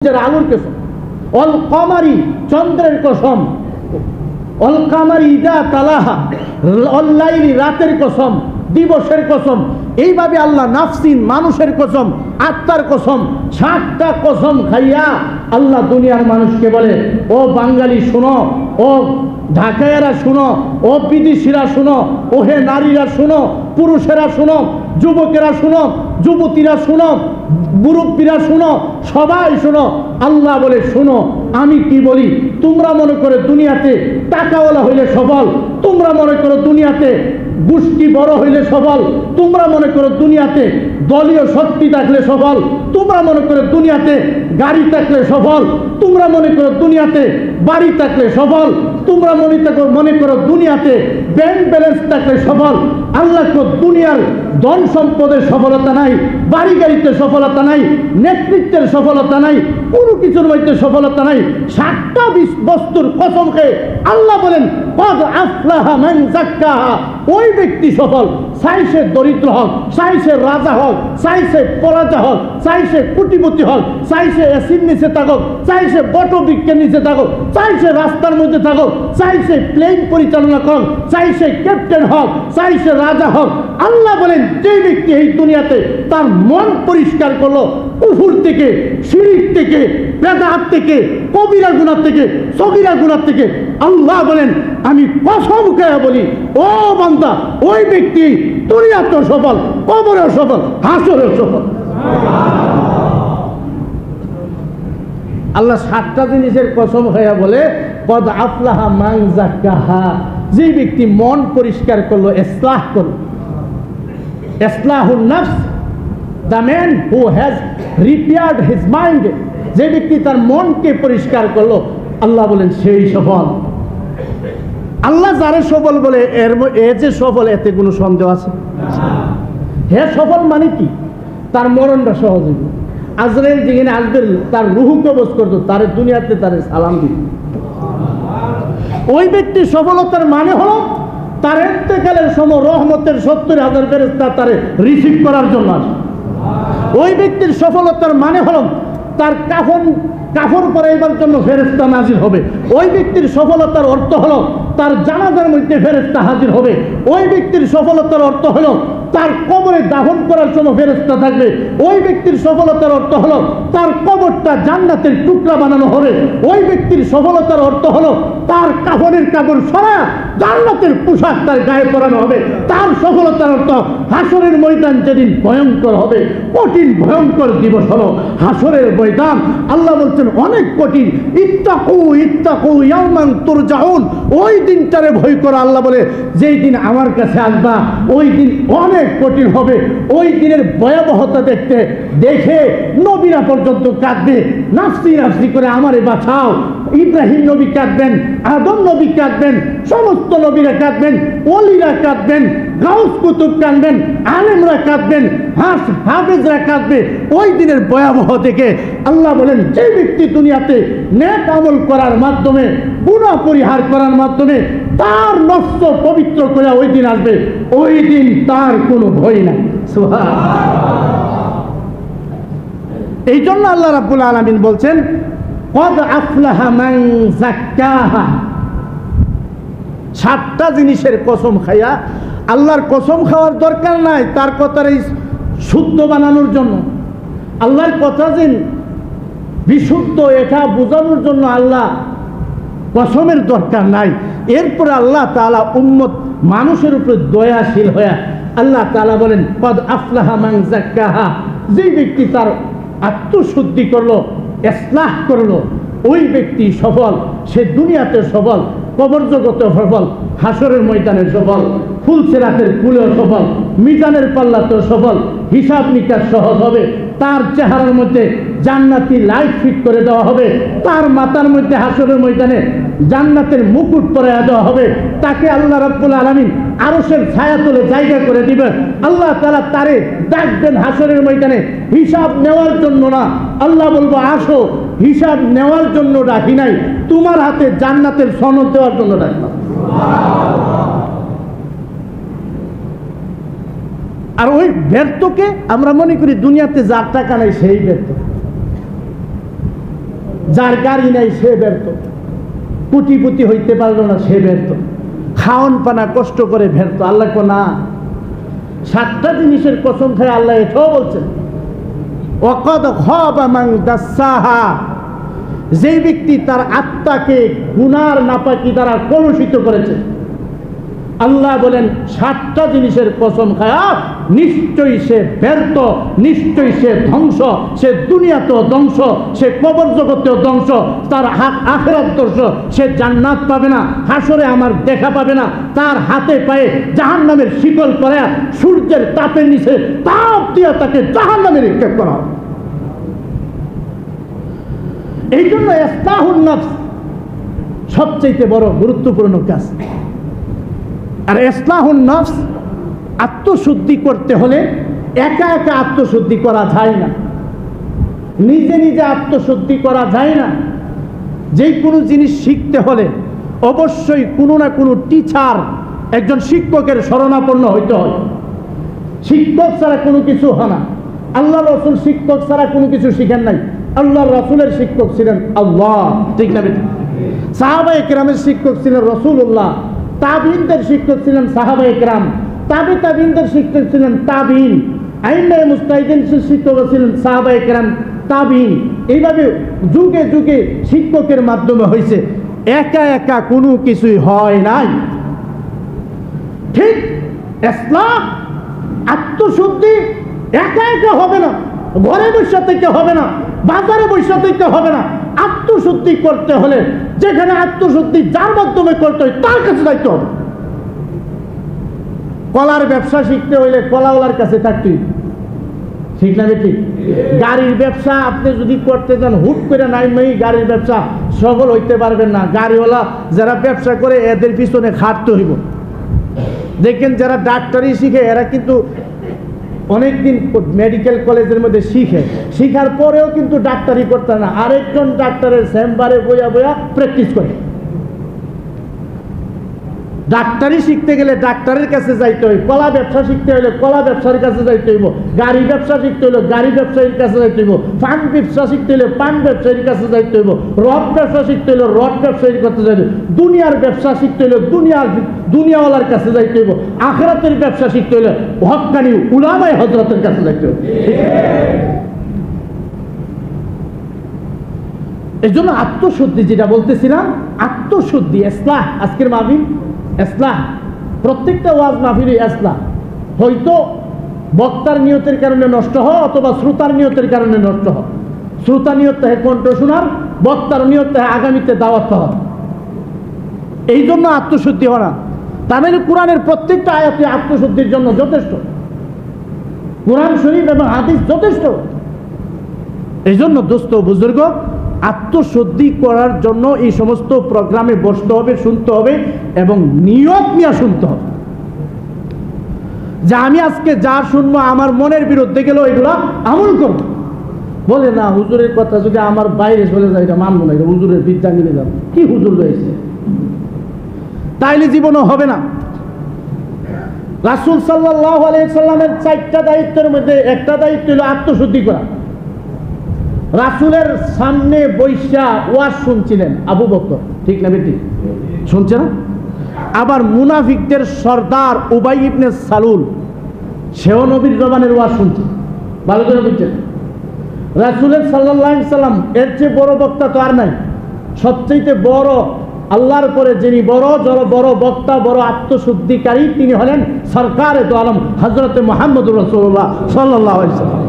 আলোর কসম, অল কমারি চন্দ্রের কসম, অল কামারি ইদা তালাহা, অল্লাইলি রাতের কসম, দিবসের কসম। এইভাবে আল্লাহ নাফসিন মানুষের কসম, আত্মার কসম, 7টা কসম খাইয়া আল্লাহ দুনিয়ার মানুষকে বলে, ও বাঙালি শুনো, ও ঢাকাইয়ারা শুনো, ও বিদেশিরা শুনো, ও হে নারীরা শুনো, পুরুষেরা শুনো, যুবকেরা শুনো, যুবতীরা শুনো, মুরব্বীরা শুনো, সবাই শুনো। আল্লাহ বলে শুনো আমি কি বলি। তোমরা মনে করে দুনিয়াতে টাকাওয়ালা হইলে সফল, তোমরা মনে করো দুনিয়াতে গোষ্ঠী বড় হইলে সফল, তোমরা মনে করো দুনিয়াতে দলীয় শক্তি থাকলে সফল, তোমরা মনে করো দুনিয়াতে গাড়ি থাকলে সফল, তোমরা মনে করো দুনিয়াতে বাড়ি থাকলে সফল, তোমরা মনে করো দুনিয়াতে ব্যাংক ব্যালেন্স থাকলে সফল। আল্লাহ দুনিয়ার ধন সম্পদের সফলতা নাই, বাড়ি গাড়িতে সফলতা নাই, নেতৃত্বের সফলতা নাই, কোনো কিছুর মধ্যে সফলতা নাই। 7টা বস্তুর কসম খেয়ে আল্লাহ বলেন কদ আফলাহা মান যাক্কাহা। ওই ব্যক্তি সফল, চাই সে দরিদ্র হোক, চাই সে রাজা হোক, চাই সে পরাজা হোক, চাই সে কোটিপতি হোক, চাই সে এসির নিচে থাকুক, চাই সে বটবৃক্ষের নিচে থাকুক, চাই সে রাস্তার মধ্যে থাকুক, চাই সে প্লেন পরিচালনা করুক, চাই সে ক্যাপ্টেন হোক, চাই সে রাজা হোক। আল্লাহ বলেন যে ব্যক্তি এই দুনিয়াতে তার মন পরিষ্কার করলো কুফর থেকে, শিরক থেকে, বেদাত থেকে, কবিরা গুনাহ থেকে, সগীরা গুনাহ থেকে, আল্লাহ বলেন আমি কসম খেয়ে বলি ও বান্দা ওই ব্যক্তি দুনিয়াতেও সফল, কবরেও সফল, হাসরেও সফল। আল্লাহ 7টা জিনিসের কসম খেয়ে বলে কদ আফলাহা মান যাক্কাহা। যে ব্যক্তি মন পরিষ্কার করলো, ইসলাহ করলো, ইসলাহুন নফস, the man who has repaired his mind, যে ব্যক্তি তার মনকে পরিষ্কার করলো, আল্লাহ বলেন সেই সফল। আল্লাহ যারে সফল বলে এ যে সফল এতে কোনো সন্দেহ আছে? হে সফল মানে কি? তার মরণটা সহজ হইল, আজরাইল যেখানে আসবে তার রুহু কবজ করতো, তার দুনিয়াতে তার সালাম দিত। ওই ব্যক্তির সফলতার মানে হলো তার ইন্তেকালের সময় রহমতের 70,000 ফেরেশতা তারে রিসিভ করার জন্য আসে। ওই ব্যক্তির সফলতার মানে হলো তার কাফন পরাইবার জন্য ফেরেশতা নাজিল হবে। ওই ব্যক্তির সফলতার অর্থ হলো তার জানাজার মধ্যে ফেরেশতা হাজির হবে। ওই ব্যক্তির সফলতার অর্থ হলো তার কবরে দাফন করার সময় ফেরেশতা থাকবে। ওই ব্যক্তির সফলতার অর্থ হলো তার কবরটা জান্নাতের টুকরা বানানো হবে। ওই ব্যক্তির সফলতার অর্থ হলো তার কাফনের কাপড় সরা জান্নাতের পোশাক তার গায়ে পরানো হবে। তার সফলতার অর্থ হাসরের ময়দান যেদিন ভয়ঙ্কর হবে, কঠিন ভয়ঙ্কর দিবস হলো হাসরের ময়দান। আল্লাহ বলছেন অনেক কঠিন, ইত্তাকু ইত্তাকু ইয়াওমান তুরজাউন। ওই দিনটারে ভয় করো। আল্লাহ বলে যেই দিন আমার কাছে আসবা ওই দিন অনেক কঠিন হবে। ওই দিনের ভয়াবহতা দেখে নবীরা পর্যন্ত কাঁদবে, নাফসি নাফসি করে আমারে বাঁচাও। ইব্রাহিম নবী কাঁদবেন, আদম নবী কাঁদবেন, সমস্ত নবীরা কাঁদবেন, ওলিরা কাঁদবেন, গাউস কুতুব কাঁদবেন, আলেমরা কাঁদবেন, হাফেজরা কাঁদবে। ওই দিনের ভয়াবহ দেখে আল্লাহ বলেন যে ব্যক্তি দুনিয়াতে নেক আমল করার মাধ্যমে, গুনাহ পরিহার করার মাধ্যমে তার নফস পবিত্র করে ওই দিন আসবে, ওই দিন তার কোনো ভয় নাই। এই জন্য আল্লাহ রাব্বুল আলামিন বলছেন কদ আফলাহা মান যাক্কাহা। 7টা জিনিসের কসম খাইয়া, আল্লাহর কসম খাওয়ার দরকার নাই তার কথার এই শুদ্ধ বানানোর জন্য। আল্লাহর কথা যে বিশুদ্ধ এটা বোঝানোর জন্য আল্লাহ কসমের দরকার নাই। এরপরে আল্লাহ তাআলা উম্মত মানুষের উপরে দয়াশীল হয়ে আল্লাহ তাআলা বলেন কদ আফলাহা মান যাক্কাহা। যে ব্যক্তি তার আত্মশুদ্ধি করলো, ইসলাহ করলো, ওই ব্যক্তি সফল। সে দুনিয়াতে সফল, কবর জগতে সফল, হাসরের ময়দানে সফল, ফুলসিরাতের কুলেও সফল, মিজানের পাল্লাতেও সফল। হিসাব নিকাশ সহজ হবে, তার চেহারার মধ্যে জান্নাতি লাইট ফিট করে দেওয়া হবে, তার মাথার মধ্যে হাসরের ময়দানে জান্নাতের মুকুট পরাইয়া দেওয়া হবে। তাকে আল্লাহ রাব্বুল আলামিন আরশের ছায়া তলে জায়গা করে দিবেন। আল্লাহ তাআলা তারে ডাকবেন হাসরের ময়দানে হিসাব নেওয়ার জন্য না। আল্লাহ বলবো আসো, হিসাব নেওয়ার জন্য ডাকি নাই, তোমার হাতে জান্নাতের সনদ দেওয়ার জন্য ডাকলাম। আর ওই ব্যর্থকে আমরা মনে করি দুনিয়াতে যার টাকা নাই সেই ব্যর্থ। যার গাড়ি নাই সে ব্যর্থ, কোটিপতি হইতে পারলো না সে ব্যর্থ, খাওন পানা কষ্ট করে ব্যর্থ। আল্লাহ কো না, 7টা জিনিসের কসম খায় আল্লাহ এটাও বলছেন, ওয়াকাদ খাবা মান দাসাহা, যে ব্যক্তি তার আত্মাকে গুনার নাপাকি দ্বারা কলুষিত করেছে। আল্লাহ বলেন 7টা জিনিসের কসম খায়া নিশ্চয়ই সে ব্যর্থ, নিশ্চয়ই সে ধ্বংস, সে দুনিয়াতেও ধ্বংস, সে কবর জগতেও ধ্বংস, তার আখিরাত ধ্বংস, সে জান্নাত পাবে না, হাসরে আমার দেখা পাবে না, তার হাতে পায়ে জাহান্নামের শিকল করে সূর্যের তাপের নিচে তাপ দিয়ে তাকে জাহান্নামে নিক্ষেপ করা হবে। এই জন্য ইসলাহুন নফস সবচেয়ে বড় গুরুত্বপূর্ণ কাজ। আর ইসলাহুন নফস আত্মশুদ্ধি করতে হলে একা একা আত্মশুদ্ধি করা যায় না, নিজে নিজে আত্মশুদ্ধি করা যায় না। যে কোনো জিনিস শিখতে হলে অবশ্যই কোনো না কোনো টিচার, একজন শিক্ষকের শরণাপন্ন হইতে হয়। শিক্ষক ছাড়া কোনো কিছু হয় না। আল্লাহ রসুল শিক্ষক ছাড়া কোনো কিছু শিখেন নাই। আল্লাহ রসুলের শিক্ষক ছিলেন আল্লাহ, ঠিক না? সাহাবায়ে কেরামের শিক্ষক ছিলেন রাসূলুল্লাহ, তাবিঈনদের শিক্ষক ছিলেন সাহাবায়ে কেরাম, তাবিঈনদের শিক্ষক ছিলেন তাবিঈন, আইম্মায়ে মুজতাহিদিনের শিক্ষক ছিলেন সাহাবায়ে কেরাম, তাবিঈন। এইভাবে যুগে যুগে শিক্ষকের মাধ্যমে হয়েছে, একা একা কোনো কিছুই হয় নাই। ঠিক ইসলাম আত্মশুদ্ধি একা একা হবে না, ঘরে বসে থেকে হবে না, বাজারে বসে থেকে হবে না। আত্মশুদ্ধি করতে হলে যেখানে আত্মশুদ্ধি যার মাধ্যমে করতে হয় তার কাছে যাইতে হবে। কলার ব্যবসা শিখতে হইলে কলাওয়ালার কাছে থাকতে, ঠিক না? ঠিক। গাড়ির ব্যবসা আপনি যদি করতে চান হুট করে নাই গাড়ির ব্যবসা সফল হইতে পারবেন না। গাড়িওয়ালা যারা ব্যবসা করে এদের পিছনে খাটতে হইব। দেখেন যারা ডাক্তারি শিখে এরা কিন্তু অনেকদিন মেডিকেল কলেজের মধ্যে শিখার পরেও কিন্তু ডাক্তারি করতে না, আরেকজন ডাক্তারের চেম্বারে বইয়া বইয়া প্র্যাকটিস করে। ডাক্তারি শিখতে গেলে ডাক্তারের কাছে যাইতে হইব, কলা ব্যবসা শিখতে হইলে কলা ব্যবসায়ীর কাছে যাইতে হইব, গাড়ি ব্যবসা শিখতে হইলে গাড়ি ব্যবসায়ীর কাছে যাইতে হইব, পান ব্যবসা শিখতে হইলে পান ব্যবসায়ীর কাছে যাইতে হইব, রড ব্যবসা শিখতে হইলে রড ব্যবসায়ীর কাছে যাইতে হইব, দুনিয়ার ব্যবসা শিখতে হইলে দুনিয়াওয়ালার কাছে যাইতে হইব, আখিরাতের ব্যবসা শিখতে হইলে হক্কানি উলামায়ে হযরতের কাছে যাইতে হইব। এই জন্য আত্মশুদ্ধি যেটা বলতেছিলাম, আত্মশুদ্ধি ইসলাহ। আজকের মাহফিল ইসলাহ, প্রত্যেকটা ওয়াজ মাহফিলই ইসলাহ। হয়তো বক্তার নিয়তের কারণে নষ্ট হয় অথবা শ্রোতার নিয়তের কারণে নষ্ট হয়। শ্রোতা নিয়ত থাকে কণ্ঠ শোনার, বক্তার নিয়ত থাকে আগামীতে দাওয়াত পাওয়ার। এই জন্য আত্মশুদ্ধি হয় না। তার মানে কোরআনের প্রত্যেকটা আয়াতে আত্মশুদ্ধির জন্য যথেষ্ট, কোরআন শরীফ এবং হাদিস যথেষ্ট। এই জন্য দোস্ত বুজুর্গ, আত্মশুদ্ধি করার জন্য এই সমস্ত প্রোগ্রামে বসতে হবে, শুনতে হবে এবং নিয়ত নিয়ে শুনতে হবে যে আমি আজকে যা শুনবো আমার মনের বিরুদ্ধে গেলেও এগুলা আমল করবো। বলে না হুজুরের কথা যদি আমার বাইরে চলে যায় এটা মানবো না, এটা হুজুরের বিদ্যা মিলে যাবে, কি হুজুর রয়েছে, তাইলে জীবনও হবে না। রাসূল সাল্লাল্লাহু আলাইহি সাল্লামের 4টা দায়িত্বের মধ্যে একটা দায়িত্ব হলো আত্মশুদ্ধি করা। রাসূলের সামনে বৈশা ওয়াজ শুনছিলেন আবু বকর, ঠিক না? বেটি শুনছে না? আবার মুনাফিকদের সর্দার উবাই ইবনে সালুল, সেও নবীর জবানের ওয়াজ শুনছে। ভালো করে বুঝছেন? রাসূলের সাল্লাল্লাহু আলাইহি সাল্লাম এর চেয়ে বড় বক্তা তো আর নাই। সবচেয়ে বড় আল্লাহর পরে যিনি বড় বক্তা, বড় আত্মশুদ্ধিকারী, তিনি হলেন সরকারে দো আলম হযরত মুহাম্মদুর রাসূলুল্লাহ সাল্লাল্লাহু আলাইহি ওয়াসাল্লাম।